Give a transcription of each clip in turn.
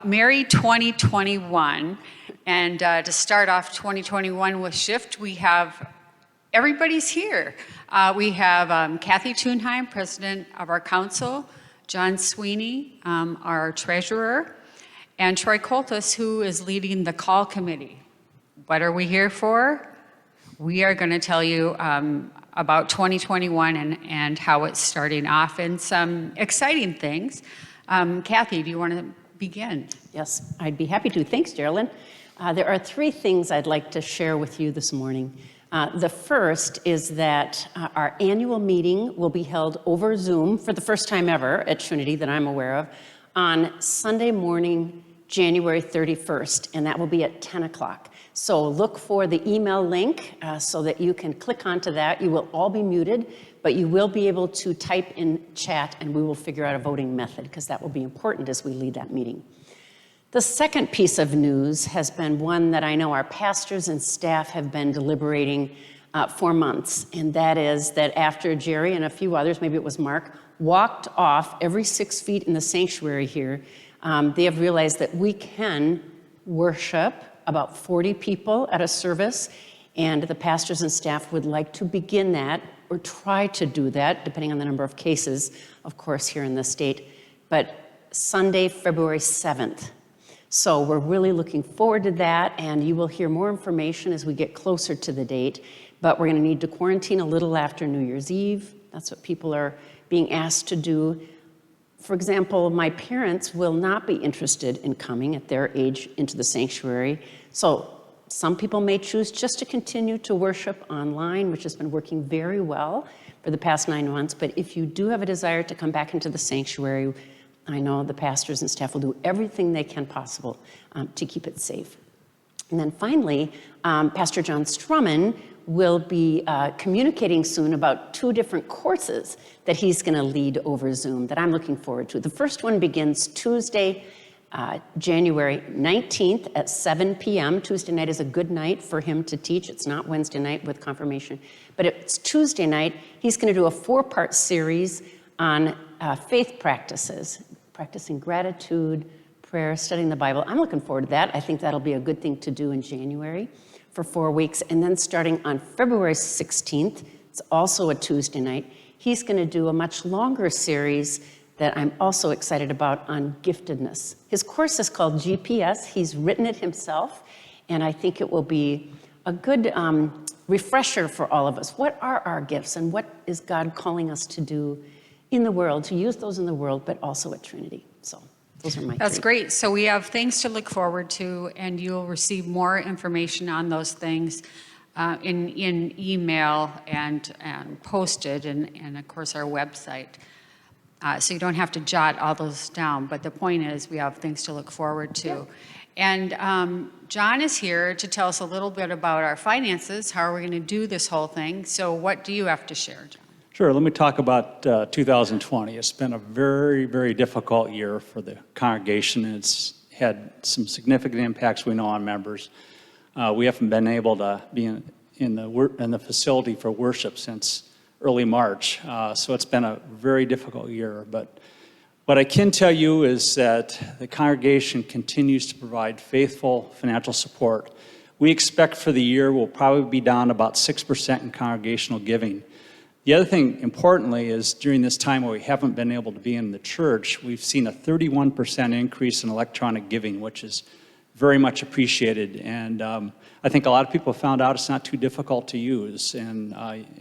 Merry 2021, and to start off 2021 with Shift, we have, everybody's here. We have Kathi Tunheim, President of our Council, John Sweeney, our Treasurer, and Troy Koltes, who is leading the Call Committee. What are we here for? We are going to tell you about 2021 and how it's starting off and some exciting things. Kathi, do you want to begin? Yes, I'd be happy to. Thanks, Geraldine. There are three things I'd like to share with you this morning. The first is that our annual meeting will be held over Zoom for the first time ever at Trinity that I'm aware of on Sunday morning, January 31st, and that will be at 10 o'clock. So look for the email link so that you can click onto that. You will all be muted, but you will be able to type in chat and we will figure out a voting method because that will be important as we lead that meeting. The second piece of news has been one that I know our pastors and staff have been deliberating for months, and that is that after Jeri and a few others, maybe it was Mark, walked off every 6 feet in the sanctuary here, they have realized that we can worship about 40 people at a service, and the pastors and staff would like to begin that or try to do that, depending on the number of cases, of course, here in the state, but Sunday, February 7th. So we're really looking forward to that, and you will hear more information as we get closer to the date, but we're going to need to quarantine a little after New Year's Eve. That's what people are being asked to do. For example, my parents will not be interested in coming at their age into the sanctuary. So some people may choose just to continue to worship online, which has been working very well for the past 9 months. But if you do have a desire to come back into the sanctuary, I know the pastors and staff will do everything they can possible to keep it safe. And then finally, Pastor John Strumman will be communicating soon about 2 different courses that he's going to lead over Zoom that I'm looking forward to. The first one begins Tuesday, January 19th at 7 p.m. Tuesday night is a good night for him to teach. It's not Wednesday night with confirmation, but it's Tuesday night. He's going to do a 4-part series on faith practices, practicing gratitude, prayer, studying the Bible. I'm looking forward to that. I think that'll be a good thing to do in January for 4 weeks. And then starting on February 16th, it's also a Tuesday night, he's going to do a much longer series that I'm also excited about on giftedness. His course is called GPS. He's written it himself, and I think it will be a good refresher for all of us. What are our gifts, and what is God calling us to do in the world, to use those in the world, but also at Trinity? So those are my That's three. great. So we have things to look forward to, and you'll receive more information on those things in email and posted, and of course our website. So you don't have to jot all those down, but the point is we have things to look forward to. Yeah. And John is here to tell us a little bit about our finances. How are we going to do this whole thing? So what do you have to share, John? Sure, let me talk about 2020. It's been a very, very difficult year for the congregation. It's had some significant impacts, we know, on members. We haven't been able to be in the facility for worship since early March, so it's been a very difficult year. But what I can tell you is that the congregation continues to provide faithful financial support. We expect for the year we'll probably be down about 6% in congregational giving. The other thing, importantly, is during this time where we haven't been able to be in the church, we've seen a 31% increase in electronic giving, which is very much appreciated. And I think a lot of people have found out it's not too difficult to use. And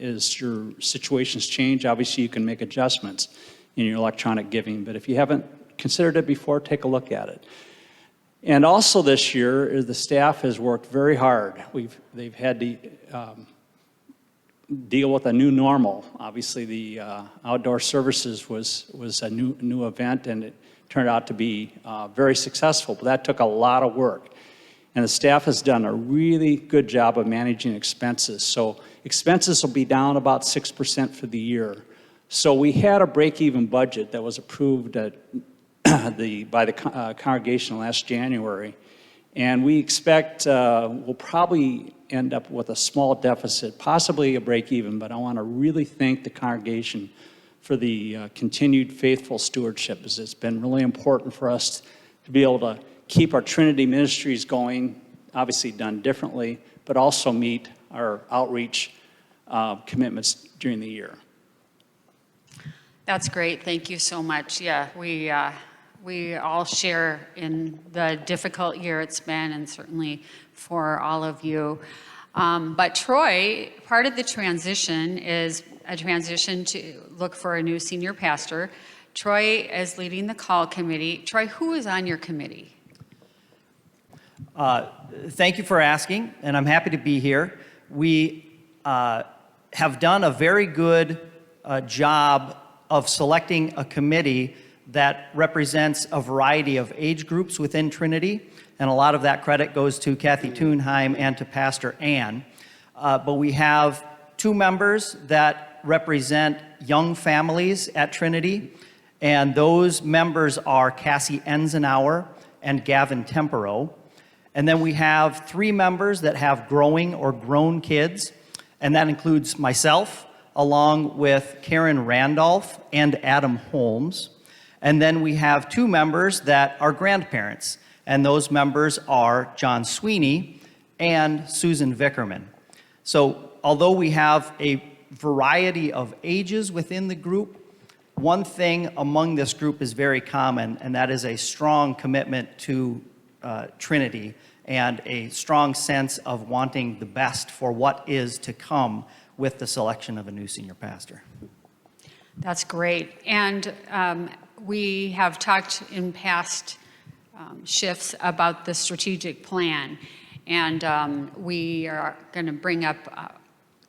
as your situations change, obviously you can make adjustments in your electronic giving. But if you haven't considered it before, take a look at it. And also this year, the staff has worked very hard. They've had to deal with a new normal. Obviously, the outdoor services was a new event, and it turned out to be very successful, but that took a lot of work. And the staff has done a really good job of managing expenses. So expenses will be down about 6% for the year. So we had a break-even budget that was approved by the congregation last January, and we expect we'll probably end up with a small deficit, possibly a break-even, but I want to really thank the congregation for the continued faithful stewardship. It's been really important for us to be able to keep our Trinity ministries going, obviously done differently, but also meet our outreach commitments during the year. That's great. Thank you so much. Yeah, we all share in the difficult year it's been, and certainly for all of you. But Troy, part of the transition is a transition to look for a new senior pastor. Troy is leading the call committee. Troy, who is on your committee? Thank you for asking, and I'm happy to be here. We have done a very good job of selecting a committee that represents a variety of age groups within Trinity, and a lot of that credit goes to Kathi Tunheim and to Pastor Ann. But we have 2 members that represent young families at Trinity, and those members are Cassie Enzenauer and Gavin Tempero. And then we have 3 members that have growing or grown kids, and that includes myself, along with Karen Randolph and Adam Holmes. And then we have 2 members that are grandparents, and those members are John Sweeney and Susan Vickerman. So although we have a variety of ages within the group, one thing among this group is very common, and that is a strong commitment to Trinity and a strong sense of wanting the best for what is to come with the selection of a new senior pastor. That's great. And we have talked in past shifts about the strategic plan, and we are going to bring up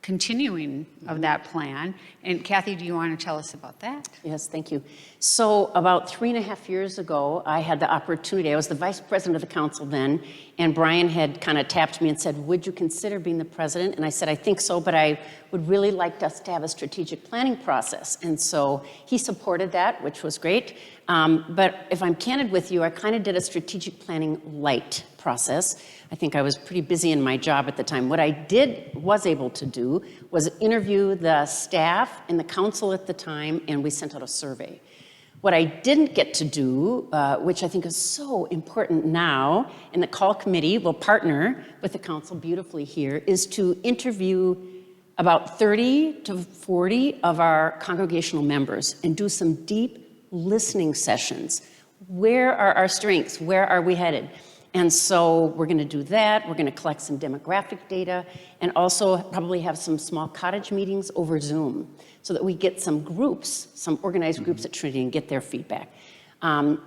continuing of that plan. And Kathi, do you want to tell us about that? Yes, thank you. So about 3.5 years ago, I had the opportunity, I was the vice president of the council then, and Brian had kind of tapped me and said, would you consider being the president? And I said, I think so, but I would really like us to have a strategic planning process. And so he supported that, which was great. But if I'm candid with you, I kind of did a strategic planning light process. I think I was pretty busy in my job at the time. What I was able to do was interview the staff and the council at the time, and we sent out a survey. What I didn't get to do, which I think is so important now, and the call committee will partner with the council beautifully here, is to interview about 30 to 40 of our congregational members and do some deep listening sessions. Where are our strengths? Where are we headed? And so we're going to do that. We're going to collect some demographic data and also probably have some small cottage meetings over Zoom so that we get some groups, some organized groups at Trinity and get their feedback.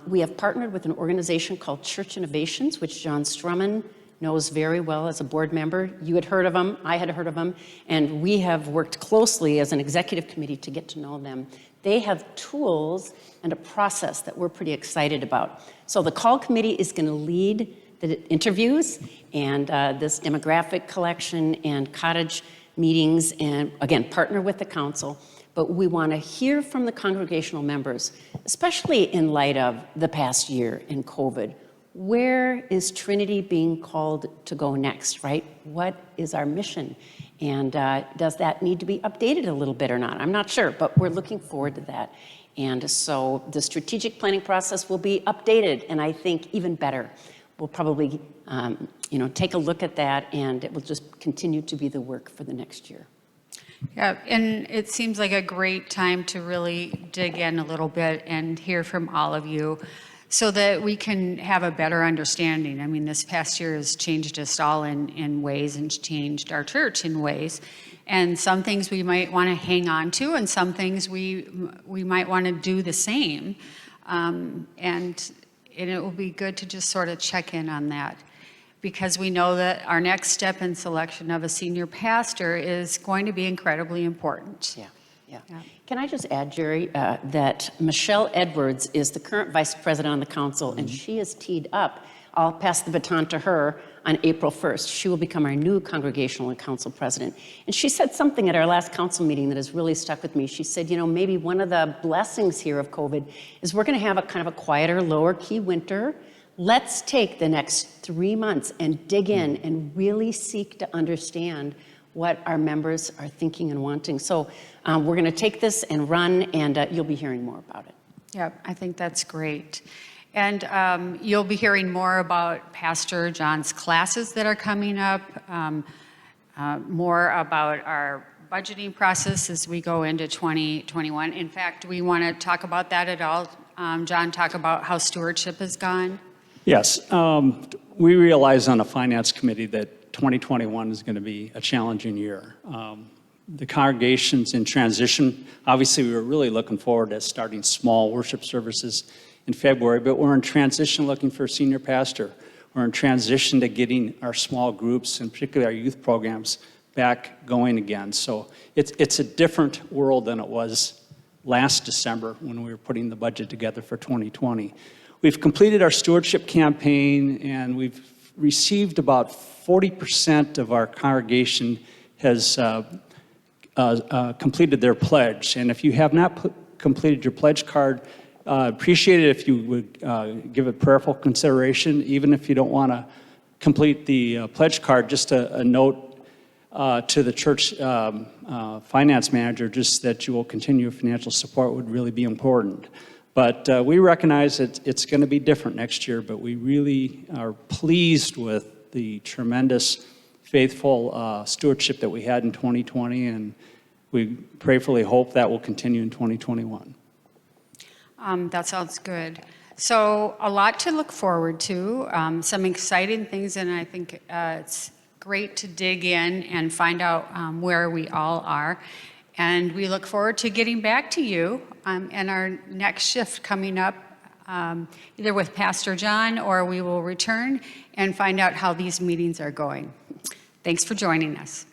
We have partnered with an organization called Church Innovations, which John Strumman knows very well as a board member. You had heard of them, I had heard of them, and we have worked closely as an executive committee to get to know them. They have tools and a process that we're pretty excited about. So the call committee is going to lead the interviews and this demographic collection and cottage meetings, and again, partner with the council. But we want to hear from the congregational members, especially in light of the past year in COVID. Where is Trinity being called to go next, right? What is our mission? And does that need to be updated a little bit or not? I'm not sure, but we're looking forward to that. And so the strategic planning process will be updated, and I think even better. We'll probably take a look at that, and it will just continue to be the work for the next year. Yeah, and it seems like a great time to really dig in a little bit and hear from all of you so that we can have a better understanding. I mean, this past year has changed us all in ways and changed our church in ways. And some things we might want to hang on to, and some things we might want to do the same. And it will be good to just sort of check in on that, because we know that our next step in selection of a senior pastor is going to be incredibly important. Yeah. Can I just add, Jeri, that Michelle Edwards is the current vice president on the council, and she is teed up. I'll pass the baton to her on April 1st. She will become our new congregational and council president. And she said something at our last council meeting that has really stuck with me. She said, maybe one of the blessings here of COVID is we're going to have a kind of a quieter, lower key winter. Let's take the next 3 months and dig in and really seek to understand what our members are thinking and wanting. So we're going to take this and run, and you'll be hearing more about it. Yeah, I think that's great. And you'll be hearing more about Pastor John's classes that are coming up, more about our budgeting process as we go into 2021. In fact, we want to talk about that at all. John, talk about how stewardship has gone. Yes, we realize on the Finance Committee that 2021 is going to be a challenging year. The congregation's in transition. Obviously, we were really looking forward to starting small worship services in February, but we're in transition looking for a senior pastor. We're in transition to getting our small groups, and particularly our youth programs, back going again. So it's a different world than it was last December when we were putting the budget together for 2020. We've completed our stewardship campaign, and we've received about 40% of our congregation has completed their pledge. And if you have not completed your pledge card, appreciate it if you would give it prayerful consideration. Even if you don't want to complete the pledge card, just a note to the church finance manager, just that you will continue financial support would really be important. But we recognize that it's going to be different next year, but we really are pleased with the tremendous faithful stewardship that we had in 2020, and we prayerfully hope that will continue in 2021. That sounds good. So a lot to look forward to, some exciting things, and I think it's great to dig in and find out where we all are. And we look forward to getting back to you and our next shift coming up, either with Pastor John, or we will return and find out how these meetings are going. Thanks for joining us.